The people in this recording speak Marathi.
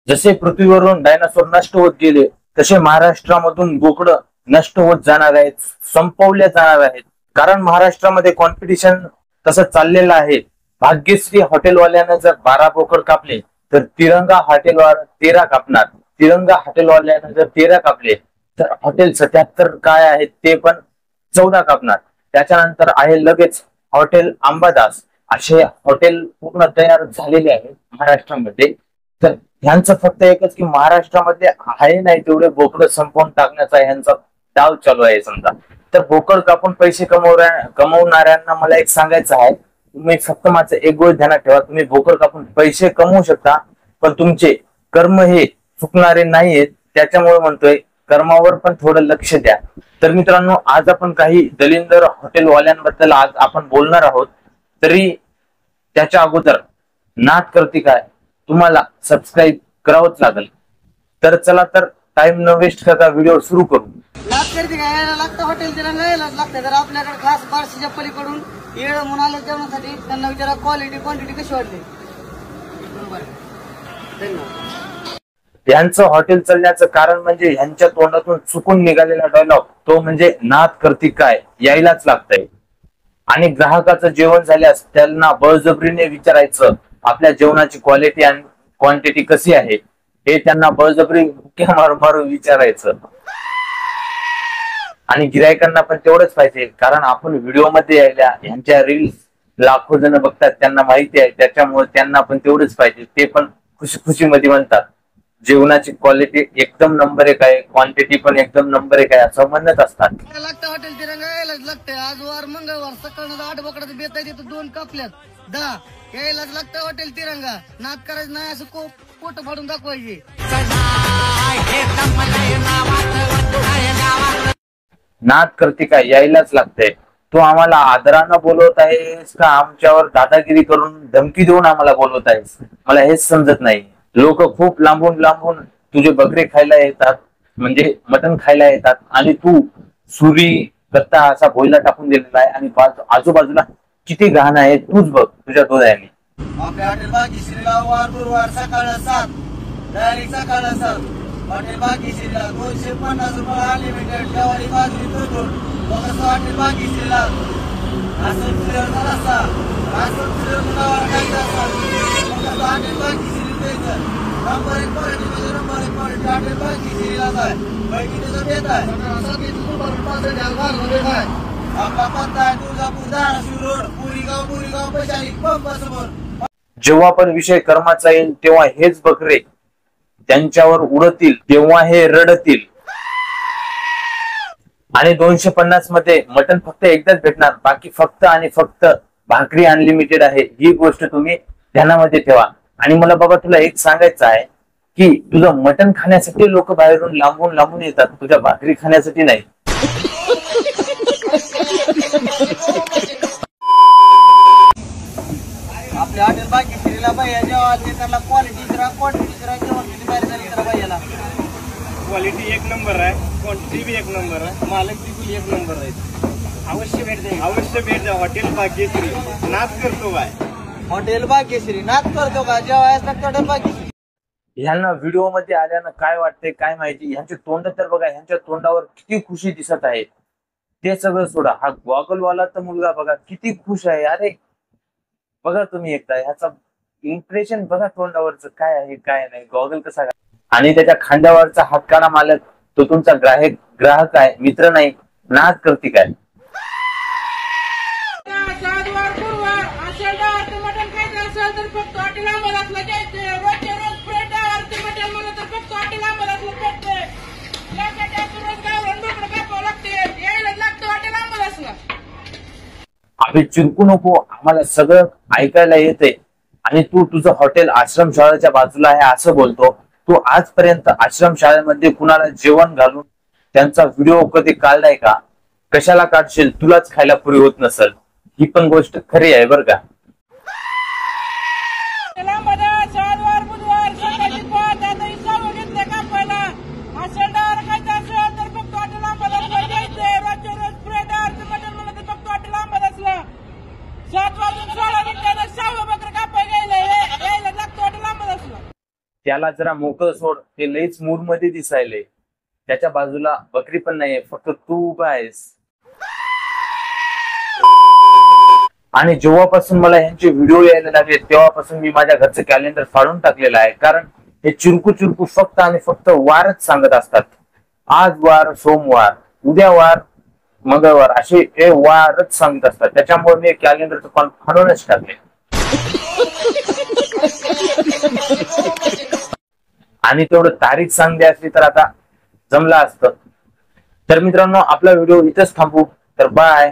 जसे पृथ्वीवरून डायनासोर नष्ट होत गेले तसे महाराष्ट्रामधून बोकडं नष्ट होत जाणार आहेत, संपवल्या जाणार आहेत. कारण महाराष्ट्रामध्ये कॉम्पिटिशन तसं चाललेलं आहे. भाग्यश्री हॉटेलवाल्यानं जर 12 बोकड कापले तर तिरंगा हॉटेलवाला 13 कापणार. तिरंगा हॉटेलवाल्यानं जर 13 कापले तर हॉटेल 77 काय आहेत ते पण 14 कापणार. त्याच्यानंतर आहे लगेच हॉटेल अंबादास. असे हॉटेल पूर्ण तयार झालेले आहेत महाराष्ट्रामध्ये. तर ह्यांचं फक्त एकच की महाराष्ट्रामध्ये आहे नाही तेवढे बोकड संपवून टाकण्याचा ह्यांचा डाव चालू आहे समजा. तर बोकड कापून पैसे कमवणाऱ्यांना मला एक सांगायचं आहे, तुम्ही फक्त माझं एक गोष्ट ध्यानात ठेवा. तुम्ही बोकड कापून पैसे कमवू शकता पण तुमचे कर्म हे चुकणारे नाहीयेत. त्याच्यामुळे म्हणतोय कर्मावर पण थोडं लक्ष द्या. तर मित्रांनो, आज आपण काही दलिंदर हॉटेलवाल्यांबद्दल आज आपण बोलणार आहोत. तरी त्याच्या अगोदर नाद करते काय तुम्हाला सबस्क्राईब करावंच लागेल. तर चला, तर टाइम न वेस्ट करता व्हिडिओ सुरू करू. नाद करते काय यायला लागतं, हॉटेल तिरंगा यायला लागतं. तर आपल्याकडे खास बार्शीच्या पलीकडून येळ म्हणून आलं जेवणासाठी. त्यांना विचारा क्वालिटी क्वांटिटी कशी वाटली. धन्यवाद. यांचं हॉटेल चालण्याचं कारण म्हणजे ह्यांच्या तोंडातून चुकून निघालेला डायलॉग, तो म्हणजे नाद करती काय यायलाच लागतंय. आणि ग्राहकाचं जेवण झाल्यास त्यांना बळजबरीने विचारायचं आपल्या जेवणाची क्वालिटी आणि क्वांटिटी कशी आहे हे त्यांना बळजबरी मारून विचारायचं. आणि गिरायकांना पण तेवढंच पाहिजे, कारण आपण व्हिडिओ मध्ये यायला ह्यांच्या रील्स लाखो जण बघतात, त्यांना माहिती आहे. त्याच्यामुळे त्यांना पण तेवढंच पाहिजे. ते पण खुशी खुशीमध्ये म्हणतात जेवणाची क्वालिटी एकदम नंबर 1 आहे, क्वांटिटी पण एकदम नंबर 1 आहे असं म्हणत असतात. लागतं हॉटेल तिरंगा यायलाच लागतंय. आज वार मंगळवार, सकाळनं 8 बोकडाचं बेत आहे, तिथं 2 कापल्यात 10 यायलाच लागतं हॉटेल तिरंगा. नाद करायचं नाही असं पोट फाडून दाखवायचे. नाद करते काय यायलाच लागतंय. तू आम्हाला आदरानं बोलवत आहेस का आमच्यावर दादागिरी करून धमकी देऊन आम्हाला बोलवत आहेस, मला हेच समजत नाही. लोक खूप लांबून लांबून तुझे बकरे खायला येतात, म्हणजे मटण खायला येतात, आणि तू सुरी कत्ता असा भोयला टाकून दिलेला आहे. आणि आजूबाजूला किती घाण आहे तूच बघ तुझ्या डोळ्याने. आपल्या हॉटेल भाग्यश्रीला वार गुरुवार सकाळ 7 डायरेक्ट सकाळ 7. हॉटेल भाग्यश्रीला 250 रुपये अनलिमिटेड जेवारी बाजरी दूध. बघा हॉटेल भाग्यश्रीला असं फ्लेवर असा असं फ्लेवर नावाला काही असा. बघा हॉटेल भाग्यश्री नंबर 1 क्वालिटीमध्ये नंबर 1 क्वालिटी हॉटेल भाग्यश्रीला आहे. बैठकीचं बेत आहे. आपला पत्ता आहे तुळजापूर धाराशिव रोड, पुरीगाव पैशाली पंप समोर. जेव्हा पण विषय कर्माचा येईल तेव्हा हेच बकरे त्यांच्यावर उडतील, तेव्हा हे रडतील. आणि 250 मध्ये मटन फक्त एकदाच भेटणार, बाकी फक्त आणि फक्त भाकरी अनलिमिटेड आहे. ही गोष्ट तुम्ही ध्यानामध्ये ठेवा. आणि मला बाबा तुला एक सांगायचं आहे की तुझं मटण खाण्यासाठी लोक बाहेरून लांबून लांबून येतात, तुझ्या भाकरी खाण्यासाठी नाही. आपल्या हॉटेल भाग्यश्रीला भैया जेव्हा त्यांना क्वालिटी जरा क्वांटिटी जरा जेवण किती बाहेर झाली तर भैयाला क्वालिटी 1 नंबर आहे, क्वांटिटी भी 1 नंबर आहे, मालक देखील 1 नंबर आहे. अवश्य भेट द्या, अवश्य भेट द्या. हॉटेल भाग्यश्री. नाद करतो काय हॉटेल भाग्यश्री. नाद करतो का जेव्हा हॉटेल भाग्यश्री. ह्यांना व्हिडिओ मध्ये आल्यानं काय वाटतंय काय माहिती. ह्यांचे तोंड तर बघा, ह्यांच्या तोंडावर किती खुशी दिसत आहे. ते सगळं सोडा, हा गॉगलवाला तर मुलगा बघा किती खुश आहे. अरे बघा तुम्ही एकदा ह्याचा इम्प्रेशन बघा तोंडावरच काय आहे काय नाही, गॉगल कसा. आणि त्याच्या खांद्यावरचा हातकाडा मालक तो तुमचा ग्राहक आहे, मित्र नाही. नाद करते काय. अभि चिंकू नको, आम्हाला सगळं ऐकायला येते. आणि तू तुझं हॉटेल आश्रमशाळेच्या बाजूला आहे असं बोलतो. तू आजपर्यंत आश्रमशाळेमध्ये कुणाला जेवण घालून त्यांचा व्हिडिओ कधी काढलाय का? कशाला काढशील, तुलाच खायला पुरी होत नसल. ही पण गोष्ट खरी आहे बर का. त्याला जरा मोकळं सोड, ते लईच मूड मध्ये दिसायले. त्याच्या बाजूला बकरी पण नाहीये, फक्त तू उभा आहेस. आणि जेव्हापासून मला यांचे व्हिडिओ यायला लागले तेव्हापासून मी माझ्या घरचं कॅलेंडर फाडून टाकलेलं आहे. कारण हे चिरकू चिरकू फक्त आणि फक्त वारच सांगत असतात. आज वार सोमवार, उद्या वार मंगळवार, असे हे वारच सांगत असतात. त्याच्यामुळे मी कॅलेंडरचं पान फाडूनच टाकले. आणि तेवढं तारीख सांगली असली तर आता जमलं असतं. तर मित्रांनो, आपला व्हिडिओ इथंच थांबू. तर बाय.